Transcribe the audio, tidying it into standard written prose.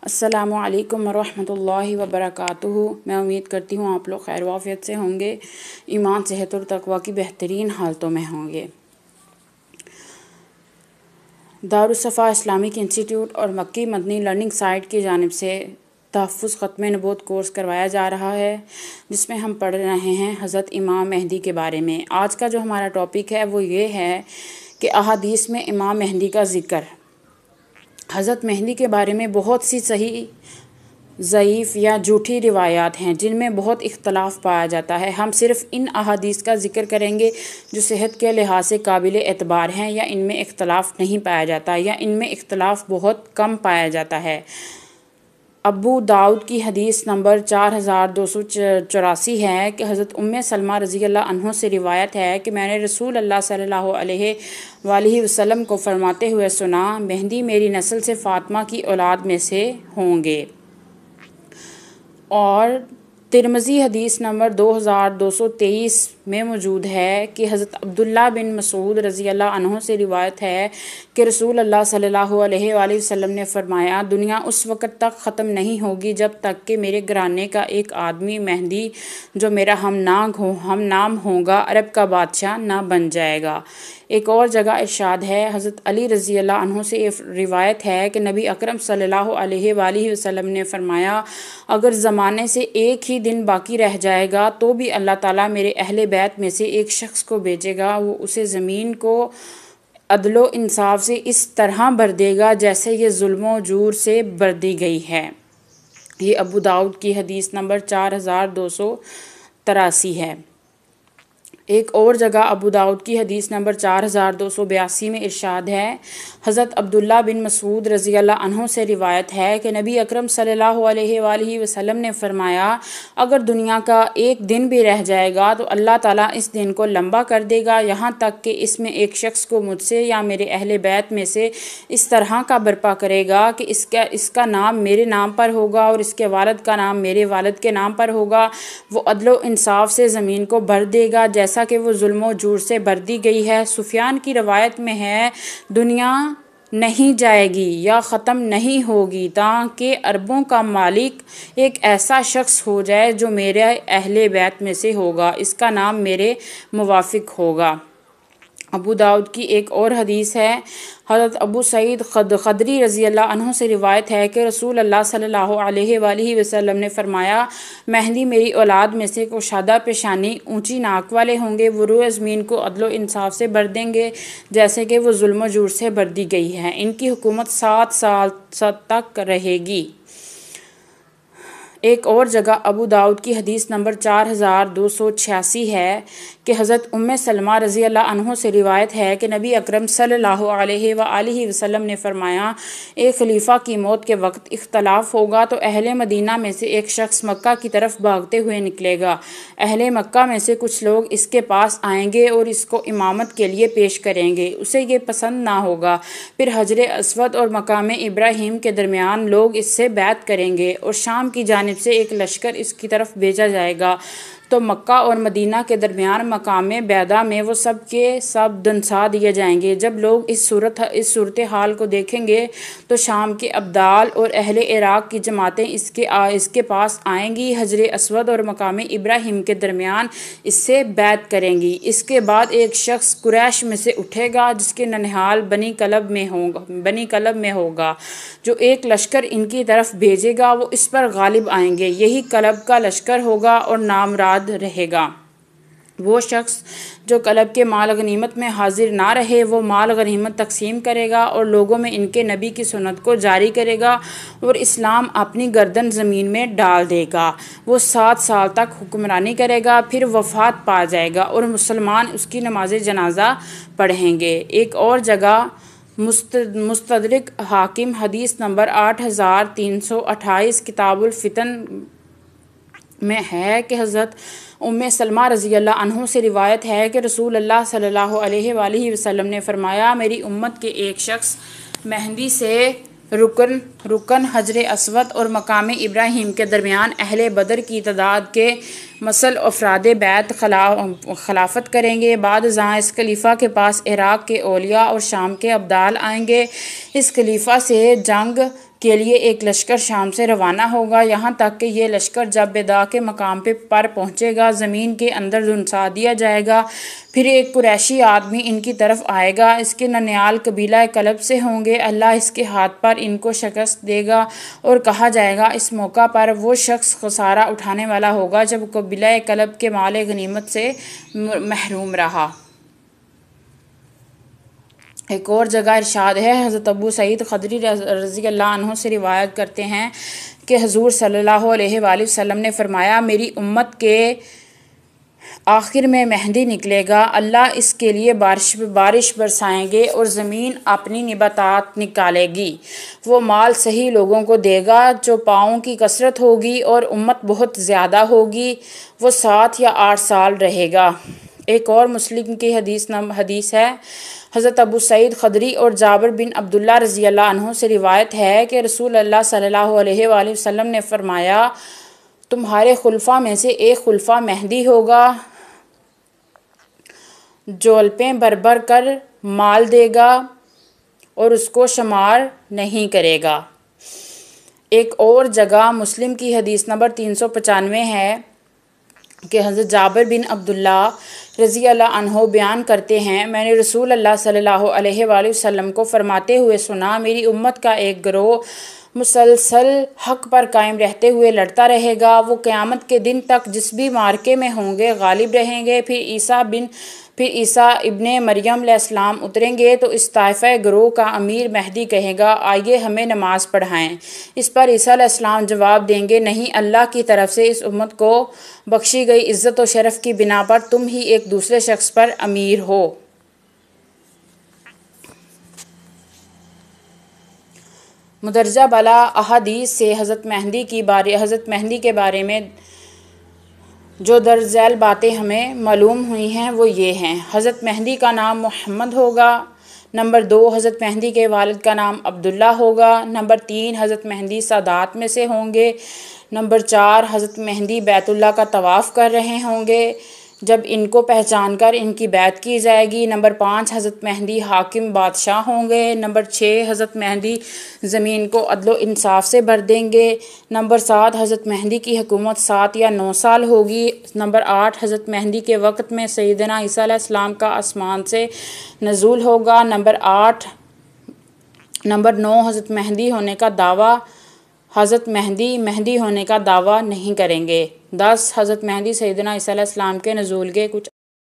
السلام علیکم ورحمۃ اللہ وبرکاتہ۔ میں امید کرتی ہوں آپ لوگ خیر وافیت سے ہوں گے، ایمان، صحت اور تقوی کی بہترین حالتوں میں ہوں گے۔ دارالصفا اسلامک انسٹیٹیوٹ اور مکی مدنی لرننگ سائٹ کی جانب سے تحفظ ختم نبوت کورس کروایا جا رہا ہے، جس میں ہم پڑھ رہے ہیں حضرت امام مہدی کے بارے میں۔ آج کا جو ہمارا ٹاپک ہے وہ یہ ہے کہ احادیث میں امام مہدی کا ذکر۔ حضرت مہدی کے بارے میں بہت سی صحیح، ضعیف یا جھوٹی روایات ہیں جن میں بہت اختلاف پایا جاتا ہے۔ ہم صرف ان احادیث کا ذکر کریں گے جو صحت کے لحاظ سے قابل اعتبار ہیں یا ان میں اختلاف نہیں پایا جاتا یا ان میں اختلاف بہت کم پایا جاتا ہے۔ ابو داؤد کی حدیث نمبر 4284 ہے کہ حضرت سلمہ رضی اللہ عنہ سے روایت ہے کہ میں نے رسول اللہ صلی اللہ علیہ وآلہ وسلم کو فرماتے ہوئے سنا، مہدی میری نسل سے فاطمہ کی اولاد میں سے ہوں گے۔ اور ترمذی حدیث نمبر 2223 میں موجود ہے کہ حضرت عبداللہ بن مسعود رضی اللہ عنہ سے روایت ہے کہ رسول اللہ صلی اللہ علیہ وآلہ وسلم نے فرمایا، دنیا اس وقت تک ختم نہیں ہوگی جب تک کہ میرے گھرانے کا ایک آدمی مہدی جو میرا ہم نام ہوگا عرب کا بادشاہ نہ بن جائے گا۔ ایک اور جگہ ارشاد ہے، حضرت علی رضی اللہ عنہ سے روایت ہے کہ نبی اکرم صلی اللہ علیہ وآلہ وسلم نے فرمایا، اگر زمانے سے ایک ہی دن باقی رہ جائے گا تو بھی اللہ تعالیٰ میرے اہل بیت میں سے ایک شخص کو بھیجے گا، وہ اسے زمین کو عدل و انصاف سے اس طرح بھر دے گا جیسے یہ ظلم و جور سے بھر دی گئی ہے۔ یہ ابو داؤد کی حدیث نمبر 4283 ہے۔ ایک اور جگہ ابو داؤد کی حدیث نمبر 4282 میں ارشاد ہے، حضرت عبداللہ بن مسعود رضی اللہ عنہ سے روایت ہے کہ نبی اکرم صلی اللہ علیہ وآلہ وسلم نے فرمایا، اگر دنیا کا ایک دن بھی رہ جائے گا تو اللہ تعالیٰ اس دن کو لمبا کر دے گا، یہاں تک کہ اس میں ایک شخص کو مجھ سے یا میرے اہل بیت میں سے اس طرح کا برپا کرے گا کہ اس کا نام میرے نام پر ہوگا اور اس کے والد کا نام میرے والد کے نام پر ہوگا، وہ عدل و انصاف سے زمین کو بھر دے گا جیسا کہ وہ ظلم و جور سے بھر دی گئی ہے۔ سفیان کی روایت میں ہے، دنیا نہیں جائے گی یا ختم نہیں ہوگی تاکہ عربوں کا مالک ایک ایسا شخص ہو جائے جو میرے اہل بیت میں سے ہوگا، اس کا نام میرے موافق ہوگا۔ ابو داؤد کی ایک اور حدیث ہے، حضرت ابو سعید خدری رضی اللہ عنہ سے روایت ہے کہ رسول اللہ صلی اللہ علیہ وآلہ وسلم نے فرمایا، مہدی میری اولاد میں سے کشادہ پیشانی، اونچی ناک والے ہوں گے، وہ روئے زمین کو عدل و انصاف سے بھر دیں گے جیسے کہ وہ ظلم و جور سے بھر دی گئی ہے، ان کی حکومت 7 سال تک رہے گی۔ ایک اور جگہ ابو داؤد کی حدیث نمبر 4286 ہے کہ حضرت سلمہ رضی اللہ عنہ سے روایت ہے کہ نبی اکرم صلی اللہ علیہ وآلہ وسلم نے فرمایا، ایک خلیفہ کی موت کے وقت اختلاف ہوگا تو اہل مدینہ میں سے ایک شخص مکہ کی طرف بھاگتے ہوئے نکلے گا، اہل مکہ میں سے کچھ لوگ اس کے پاس آئیں گے اور اس کو امامت کے لیے پیش کریں گے، اسے یہ پسند نہ ہوگا، پھر حجر اسود اور مقام ابراہیم کے درمیان لوگ اس سے بیعت کریں گے اور شام کی جانب سے ایک لشکر اس کی طرف بھیجا جائے گا تو مکہ اور مدینہ کے درمیان مقام بیضا میں وہ سب کے سب دنسا دیے جائیں گے۔ جب لوگ اس صورتحال کو دیکھیں گے تو شام کے ابدال اور اہل عراق کی جماعتیں اس کے پاس آئیں گی، حجر اسود اور مقام ابراہیم کے درمیان اس سے بیعت کریں گی۔ اس کے بعد ایک شخص قریش میں سے اٹھے گا جس کے ننہال بنی کلب میں ہوگا، جو ایک لشکر ان کی طرف بھیجے گا، وہ اس پر غالب آئیں گے، یہی کلب کا لشکر ہوگا اور نامراد رہے گا۔ وہ شخص جو کلب کے مال غنیمت میں حاضر نہ رہے، وہ مال غنیمت تقسیم کرے گا اور لوگوں میں ان کے نبی کی سنت کو جاری کرے گا اور اسلام اپنی گردن زمین میں ڈال دے گا، وہ 7 سال تک حکمرانی کرے گا، پھر وفات پا جائے گا اور مسلمان اس کی نماز جنازہ پڑھیں گے۔ ایک اور جگہ مستدرک حاکم حدیث نمبر 8328 کتاب الفتن میں ہے کہ حضرت سلمہ رضی اللہ عنہ سے روایت ہے کہ رسول اللہ صلی اللہ علیہ وآلہ وسلم نے فرمایا، میری امت کے ایک شخص مہدی سے رکن حجر اسود اور مقام ابراہیم کے درمیان اہل بدر کی تعداد کے مثل افراد بیت خلافت کریں گے۔ بعد ازاں اس خلیفہ کے پاس عراق کے اولیاء اور شام کے ابدال آئیں گے، اس خلیفہ سے جنگ کے لیے ایک لشکر شام سے روانہ ہوگا، یہاں تک کہ یہ لشکر جب بیدا کے مقام پر پہنچے گا زمین کے اندر دھنسا دیا جائے گا۔ پھر ایک قریشی آدمی ان کی طرف آئے گا، اس کے ننیال قبیلہ کلب سے ہوں گے، اللہ اس کے ہاتھ پر ان کو شکست دے گا اور کہا جائے گا اس موقع پر وہ شخص خسارہ اٹھانے والا ہوگا جب قبیلہ کلب کے مال غنیمت سے محروم رہا۔ ایک اور جگہ ارشاد ہے، حضرت ابو سعید خدری رضی اللہ عنہ سے روایت کرتے ہیں کہ حضور صلی اللہ علیہ وآلہ وسلم نے فرمایا، میری امت کے آخر میں مہدی نکلے گا، اللہ اس کے لیے بارش برسائیں گے اور زمین اپنی نباتات نکالے گی، وہ مال صحیح لوگوں کو دے گا جو پاؤں کی کثرت ہوگی اور امت بہت زیادہ ہوگی، وہ 7 یا 8 سال رہے گا۔ ایک اور مسلم کی حدیث ہے، حضرت ابو سعید خدری اور جابر بن عبداللہ رضی اللہ عنہ سے روایت ہے کہ رسول اللہ صلی اللہ علیہ وآلہ وسلم نے فرمایا، تمہارے خلفاء میں سے ایک خلیفہ مہدی ہوگا جو الپیں بھر کر مال دے گا اور اس کو شمار نہیں کرے گا۔ ایک اور جگہ مسلم کی حدیث نمبر 395 ہے کہ حضرت جابر بن عبداللہ رضی اللہ عنہ بیان کرتے ہیں، میں نے رسول اللہ صلی اللہ علیہ وآلہ وسلم کو فرماتے ہوئے سنا، میری امت کا ایک گروہ مسلسل حق پر قائم رہتے ہوئے لڑتا رہے گا، وہ قیامت کے دن تک جس بھی معرکے میں ہوں گے غالب رہیں گے۔ پھر عیسیٰ ابن مریم علیہ السلام اتریں گے تو اس طائفہ گروہ کا امیر مہدی کہے گا، آئیے ہمیں نماز پڑھائیں۔ اس پر عیسیٰ علیہ السلام جواب دیں گے، نہیں، اللہ کی طرف سے اس امت کو بخشی گئی عزت و شرف کی بنا پر تم ہی ایک دوسرے شخص پر امیر ہو۔ مندرجہ بالا احادیث سے حضرت مہدی کے بارے میں جو درج ذیل باتیں ہمیں معلوم ہوئی ہیں وہ یہ ہیں: حضرت مہدی کا نام محمد ہوگا۔ نمبر 2، حضرت مہدی کے والد کا نام عبداللہ ہوگا۔ نمبر 3، حضرت مہدی سادات میں سے ہوں گے۔ نمبر 4، حضرت مہدی بیت اللہ کا طواف کر رہے ہوں گے جب ان کو پہچان کر ان کی بیعت کی جائے گی۔ نمبر 5، حضرت مہدی حاکم بادشاہ ہوں گے۔ نمبر 6، حضرت مہدی زمین کو عدل و انصاف سے بھر دیں گے۔ نمبر 7، حضرت مہدی کی حکومت 7 یا 9 سال ہوگی۔ نمبر 8، حضرت مہدی کے وقت میں سیدنا عیسیٰ علیہ السلام کا آسمان سے نزول ہوگا۔ نمبر 9، حضرت مہدی ہونے کا دعویٰ نہیں کریں گے۔ 10، حضرت مہدی سیدنا عیسیٰ علیہ السلام کے نزول کے کچھ